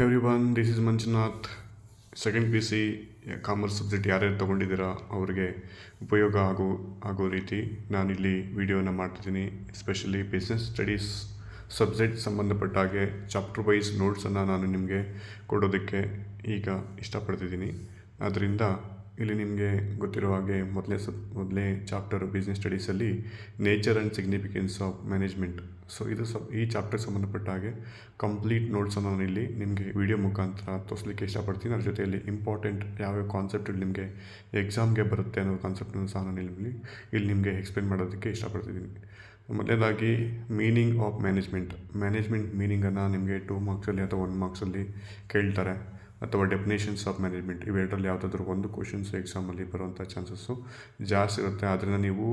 Everyone, this is Manjunath. Second P C commerce subject ಯಾರ್ಯಾರು ತೊಗೊಂಡಿದ್ದೀರಾ ಅವರಿಗೆ ಉಪಯೋಗ ಆಗೋ ರೀತಿ ನಾನಿಲ್ಲಿ ವಿಡಿಯೋನ ಮಾಡ್ತಿದ್ದೀನಿ. ಎಸ್ಪೆಷಲಿ ಬಿಸ್ನೆಸ್ ಸ್ಟಡೀಸ್ ಸಬ್ಜೆಕ್ಟ್ ಸಂಬಂಧಪಟ್ಟ ಹಾಗೆ ಚಾಪ್ಟರ್ ವೈಸ್ ನೋಟ್ಸನ್ನು ನಾನು ನಿಮಗೆ ಕೊಡೋದಕ್ಕೆ ಈಗ ಇಷ್ಟಪಡ್ತಿದ್ದೀನಿ. ಆದ್ದರಿಂದ ಇಲ್ಲಿ ನಿಮಗೆ ಗೊತ್ತಿರೋ ಹಾಗೆ ಮೊದಲೇ ಚಾಪ್ಟರ್ ಬಿಸ್ನೆಸ್ ಸ್ಟಡೀಸಲ್ಲಿ nature and significance of management. So ಇದು ಈ ಚಾಪ್ಟರ್ಗೆ ಸಂಬಂಧಪಟ್ಟ ಹಾಗೆ ಕಂಪ್ಲೀಟ್ ನೋಟ್ಸನ್ನು ನಾನು ಇಲ್ಲಿ ನಿಮಗೆ ವಿಡಿಯೋ ಮುಖಾಂತರ ತೋರಿಸಲಿಕ್ಕೆ ಇಷ್ಟಪಡ್ತೀನಿ. ಅದ್ರ ಜೊತೆಯಲ್ಲಿ ಇಂಪಾರ್ಟೆಂಟ್ ಯಾವ್ಯಾವ ಕಾನ್ಸೆಪ್ಟ್ ನಿಮಗೆ ಎಕ್ಸಾಮ್ಗೆ ಬರುತ್ತೆ ಅನ್ನೋ ಕಾನ್ಸೆಪ್ಟನ್ನು ಸಹ ನಾನು ಇಲ್ಲಿ ನಿಮಗೆ ಎಕ್ಸ್ಪ್ಲೇನ್ ಮಾಡೋದಕ್ಕೆ ಇಷ್ಟಪಡ್ತಿದ್ದೀನಿ. ಮೊದಲನೇದಾಗಿ ಮೀನಿಂಗ್ ಆಫ್ ಮ್ಯಾನೇಜ್ಮೆಂಟ್ ಮೀನಿಂಗನ್ನು ನಿಮಗೆ 2 ಮಾರ್ಕ್ಸಲ್ಲಿ ಅಥವಾ 1 ಮಾರ್ಕ್ಸಲ್ಲಿ ಕೇಳ್ತಾರೆ, ಅಥವಾ ಡೆಫಿನೇಷನ್ಸ್ ಆಫ್ ಮ್ಯಾನೇಜ್ಮೆಂಟ್ ಇವೆರಡರಲ್ಲಿ ಯಾವುದಾದ್ರೂ ಒಂದು ಕ್ವಶನ್ಸ್ ಎಕ್ಸಾಮಲ್ಲಿ ಬರುವಂಥ ಚಾನ್ಸಸ್ಸು ಜಾಸ್ತಿ ಇರುತ್ತೆ. ಆದ್ದರಿಂದ ನೀವು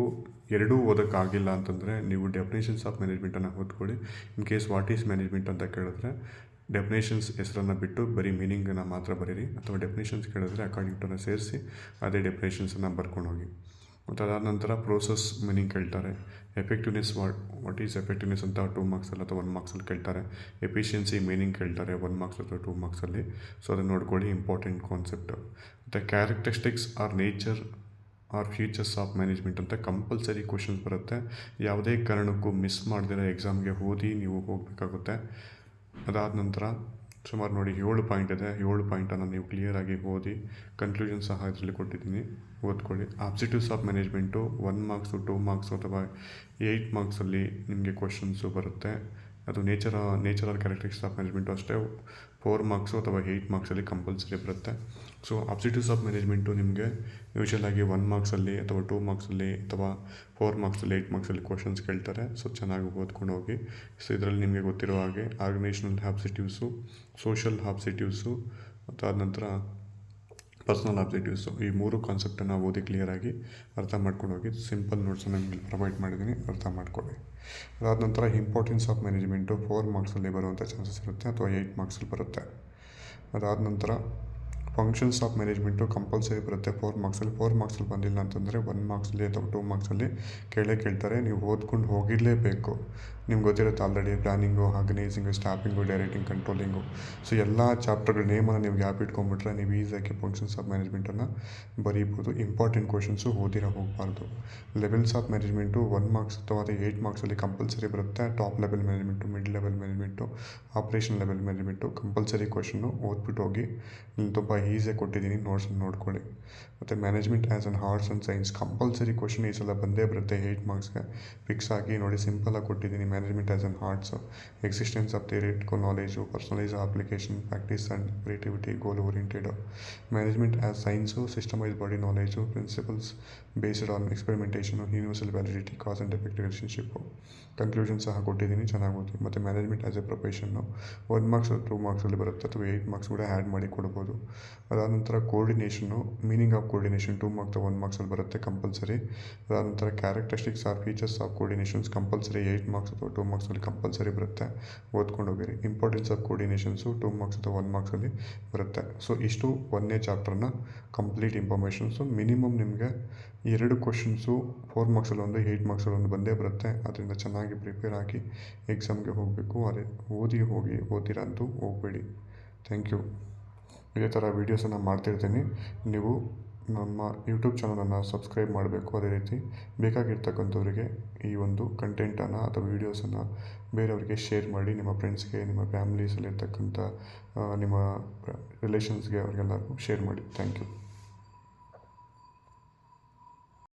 ಎರಡೂ ಓದೋಕ್ಕಾಗಿಲ್ಲ ಅಂತಂದರೆ ನೀವು ಡೆಫಿನೇಷನ್ಸ್ ಆಫ್ ಮ್ಯಾನೇಜ್ಮೆಂಟನ್ನು ಓದ್ಕೊಳ್ಳಿ. In case what is management ಅಂತ ಕೇಳಿದ್ರೆ ಡೆಫಿನೇಷನ್ಸ್ ಹೆಸರನ್ನು ಬಿಟ್ಟು ಬರೀ ಮೀನಿಂಗನ್ನು ಮಾತ್ರ ಬರೀರಿ, ಅಥವಾ ಡೆಫಿನೇಷನ್ಸ್ ಕೇಳಿದ್ರೆ ಅಕಾರ್ಡಿಂಗ್ ಟು ಸೇರಿಸಿ ಅದೇ ಡೆಫಿನೇಷನ್ಸನ್ನು ಬರ್ಕೊಂಡು ಹೋಗಿ. ಮತ್ತು ಅದಾದ ನಂತರ ಪ್ರೋಸೆಸ್ ಮೀನಿಂಗ್ ಕೇಳ್ತಾರೆ. ಎಫೆಕ್ಟಿವ್ನೆಸ್ ವಾಟ್ ಈಸ್ ಎಫೆಕ್ಟಿವ್ನೆಸ್ ಅಂತ 2 ಮಾರ್ಕ್ಸಲ್ಲಿ ಅಥವಾ 1 ಮಾರ್ಕ್ಸಲ್ಲಿ ಕೇಳ್ತಾರೆ. ಎಫಿಷಿಯನ್ಸಿ ಮೀನಿಂಗ್ ಕೇಳ್ತಾರೆ 1 ಮಾರ್ಕ್ಸ್ ಅಥವಾ 2 ಮಾರ್ಕ್ಸಲ್ಲಿ. ಸೊ ಅದನ್ನು ನೋಡ್ಕೊಳ್ಳಿ, ಇಂಪಾರ್ಟೆಂಟ್ ಕಾನ್ಸೆಪ್ಟ್. ಮತ್ತು characteristics or nature or futures of management ಅಂತ ಕಂಪಲ್ಸರಿ ಕ್ವಶನ್ಸ್ ಬರುತ್ತೆ. ಯಾವುದೇ ಕಾರಣಕ್ಕೂ ಮಿಸ್ ಮಾಡದಿರೋ ಎಕ್ಸಾಮ್ಗೆ ಓದಿ ನೀವು ಹೋಗಬೇಕಾಗುತ್ತೆ. ಅದಾದ ನಂತರ ಸುಮಾರು ನೋಡಿ 7 ಪಾಯಿಂಟ್ ಇದೆ. 7 ಪಾಯಿಂಟನ್ನು ನೀವು ಕ್ಲಿಯರಾಗಿ ಓದಿ, ಕನ್ಕ್ಲೂಷನ್ ಸಹ ಇದರಲ್ಲಿ ಕೊಟ್ಟಿದ್ದೀನಿ, ಓದ್ಕೊಳ್ಳಿ. Objectives of management 1 marks 2 marks ಅಥವಾ 8 ಮಾರ್ಕ್ಸಲ್ಲಿ ನಿಮಗೆ ಕ್ವಶನ್ಸು ಬರುತ್ತೆ. ಅದು nature or characteristics of management ಅಷ್ಟೇ 4 ಮಾರ್ಕ್ಸು ಅಥವಾ 8 ಮಾರ್ಕ್ಸಲ್ಲಿ ಕಂಪಲ್ಸರಿ ಬರುತ್ತೆ. ಸೊ ಆಬ್ಜೆಕ್ಟಿವ್ಸ್ ಆಫ್ ಮ್ಯಾನೇಜ್ಮೆಂಟು ನಿಮಗೆ ಯೂಶಲಾಗಿ 1 ಮಾರ್ಕ್ಸಲ್ಲಿ ಅಥವಾ 2 ಮಾರ್ಕ್ಸಲ್ಲಿ ಅಥವಾ 4 ಮಾರ್ಕ್ಸಲ್ಲಿ 8 ಮಾರ್ಕ್ಸಲ್ಲಿ ಕ್ವಶನ್ಸ್ ಕೇಳ್ತಾರೆ. ಸೊ ಚೆನ್ನಾಗಿ ಓದ್ಕೊಂಡು ಹೋಗಿ. ಸೊ ಇದರಲ್ಲಿ ನಿಮಗೆ ಗೊತ್ತಿರೋ ಹಾಗೆ ಆರ್ಗನೈಸೇಷನಲ್ ಆಬ್ಜೆಕ್ಟಿವ್ಸು, ಸೋಷಲ್ ಆಬ್ಜೆಕ್ಟಿವ್ಸು, ಮತ್ತು ಆದ ನಂತರ ಪರ್ಸನಲ್ ಆಬ್ಜೆಕ್ಟಿವ್ಸು, ಈ 3 ಕಾನ್ಸೆಪ್ಟನ್ನು ಓದಿ ಕ್ಲಿಯರಾಗಿ ಅರ್ಥ ಮಾಡ್ಕೊಂಡು ಹೋಗಿ. ಸಿಂಪಲ್ ನೋಟ್ಸನ್ನು ನಿಮಗೆ ಪ್ರೊವೈಡ್ ಮಾಡಿದ್ದೀನಿ, ಅರ್ಥ ಮಾಡ್ಕೊಳ್ಳಿ. ಅದಾದ ನಂತರ ಇಂಪಾರ್ಟೆನ್ಸ್ ಆಫ್ ಮ್ಯಾನೇಜ್ಮೆಂಟು 4 ಮಾರ್ಕ್ಸಲ್ಲಿ ಬರುವಂಥ ಚಾನ್ಸಸ್ ಇರುತ್ತೆ, ಅಥವಾ 8 ಮಾರ್ಕ್ಸಲ್ಲಿ ಬರುತ್ತೆ. ಅದಾದ ನಂತರ ಫಂಕ್ಷನ್ಸ್ ಆಫ್ ಮ್ಯಾನೇಜ್ಮೆಂಟು ಕಂಪಲ್ಸರಿ ಬರುತ್ತೆ 4 ಮಾರ್ಕ್ಸಲ್ಲಿ. 4 ಮಾರ್ಕ್ಸಲ್ಲಿ ಬಂದಿಲ್ಲ ಅಂತಂದರೆ 1 ಮಾರ್ಕ್ಸಲ್ಲಿ ಅಥವಾ 2 ಮಾರ್ಕ್ಸಲ್ಲಿ ಕೇಳ್ತಾರೆ. ನೀವು ಓದ್ಕೊಂಡು ಹೋಗಿರಲೇಬೇಕು. ನಿಮ್ಗೆ ಗೊತ್ತಿರುತ್ತೆ already planning, organizing, staffing, directing, controlling. So ಎಲ್ಲ ಚಾಪ್ಟರ್ಗಳ ನೇಮನ್ನು ನೀವು ಗ್ಯಾಪ್ ಇಟ್ಕೊಂಡ್ಬಿಟ್ರೆ ನೀವು ಈಸಿಯಾಗಿ ಫಂಕ್ಷನ್ಸ್ ಆಫ್ ಮ್ಯಾನೇಜ್ಮೆಂಟನ್ನು ಬರೀಬೋದು. ಇಂಪಾರ್ಟೆಂಟ್ ಕ್ವಶನ್ಸು ಓದಿರ ಹೋಗಬಾರ್ದು. ಲೆವೆಲ್ಸ್ ಆಫ್ ಮ್ಯಾನೇಜ್ಮೆಂಟು 1 ಮಾರ್ಕ್ಸ್ ಅಥವಾ 8 ಮಾರ್ಕ್ಸಲ್ಲಿ ಕಂಪಲ್ಸರಿ ಬರುತ್ತೆ. Top level management, mid level management, operation level management compulsory question ಓದ್ಬಿಟ್ಟು ಹೋಗಿ. ಇಲ್ಲಿ ತುಂಬ ಈಸಿಯಾಗಿ ಕೊಟ್ಟಿದ್ದೀನಿ, ನೋಟ್ಸನ್ನು ನೋಡ್ಕೊಳ್ಳಿ. ಮತ್ತು management as an arts and science compulsory question ಈ ಸಲ ಬಂದೇ ಬರುತ್ತೆ 8 ಮಾರ್ಕ್ಸ್ಗೆ. ಫಿಕ್ಸ್ ಆಗಿ ನೋಡಿ, ಸಿಂಪಲಾಗಿ ಕೊಟ್ಟಿದ್ದೀನಿ. Management as an arts, existence of theoretical knowledge, personalise application, practice and creativity, goal oriented. Management as science, systemise body knowledge, principles based on experimentation, universal validity, cause and effect relationship. Conclusion ಸಹ ಕೊಟ್ಟಿದ್ದೀನಿ, ಚೆನ್ನಾಗಿ ಓದಿ. ಮತ್ತು management as a profession 1 marks 2 ಮಾರ್ಕ್ಸಲ್ಲಿ ಬರುತ್ತೆ, ಅಥವಾ 8 marks ಕೂಡ add ಮಾಡಿ ಕೊಡ್ಬೋದು. ಅದಾದ ನಂತರ coordination, meaning of coordination 2 marks 1 ಮಾರ್ಕ್ಸಲ್ಲಿ ಬರುತ್ತೆ ಕಂಪಲ್ಸರಿ. ಅದಾದ ನಂತರ characteristics or features of coordinations compulsory 8 marks ಅಥವಾ 2 ಮಾರ್ಕ್ಸಲ್ಲಿ ಕಂಪಲ್ಸರಿ ಬರುತ್ತೆ, ಓದ್ಕೊಂಡು ಹೋಗಿರಿ. ಇಂಪಾರ್ಟೆನ್ಸ್ ಆಫ್ ಕೋರ್ಡಿನೇಷನ್ಸು 2 ಮಾರ್ಕ್ಸ್ ಅಥವಾ 1 ಮಾರ್ಕ್ಸಲ್ಲಿ ಬರುತ್ತೆ. ಸೊ ಇಷ್ಟು 1ನೇ ಚಾಪ್ಟರ್ನ ಕಂಪ್ಲೀಟ್ ಇನ್ಫಾರ್ಮೇಷನ್ಸು. ಮಿನಿಮಮ್ ನಿಮಗೆ 2 ಕ್ವಶನ್ಸು 4 ಮಾರ್ಕ್ಸಲ್ಲಿ 1, 8 ಮಾರ್ಕ್ಸಲ್ಲಿ 1 ಬಂದೇ ಬರುತ್ತೆ. ಅದರಿಂದ ಚೆನ್ನಾಗಿ ಪ್ರಿಪೇರ್ ಆಗಿ ಎಕ್ಸಾಮ್ಗೆ ಹೋಗಬೇಕು. ಅದೇ ಓದಿರ ಅಂತೂ ಹೋಗಬೇಡಿ. Thank you. ಇದೇ ಥರ ವೀಡಿಯೋಸನ್ನು ಮಾಡ್ತಿರ್ತೀನಿ. ನೀವು ನಮ್ಮ ಯೂಟ್ಯೂಬ್ ಚಾನಲನ್ನು ಸಬ್ಸ್ಕ್ರೈಬ್ ಮಾಡಬೇಕು. ಅದೇ ರೀತಿ ಬೇಕಾಗಿರ್ತಕ್ಕಂಥವ್ರಿಗೆ ಈ ಒಂದು ಕಂಟೆಂಟನ್ನು ಅಥವಾ ವೀಡಿಯೋಸನ್ನು ಬೇರೆಯವರಿಗೆ ಶೇರ್ ಮಾಡಿ. ನಿಮ್ಮ ಫ್ರೆಂಡ್ಸ್ಗೆ, ನಿಮ್ಮ ಫ್ಯಾಮಿಲೀಸಲ್ಲಿರ್ತಕ್ಕಂಥ ನಿಮ್ಮ ರಿಲೇಷನ್ಸ್ಗೆ, ಅವ್ರಿಗೆಲ್ಲರಿಗೂ ಶೇರ್ ಮಾಡಿ. Thank you.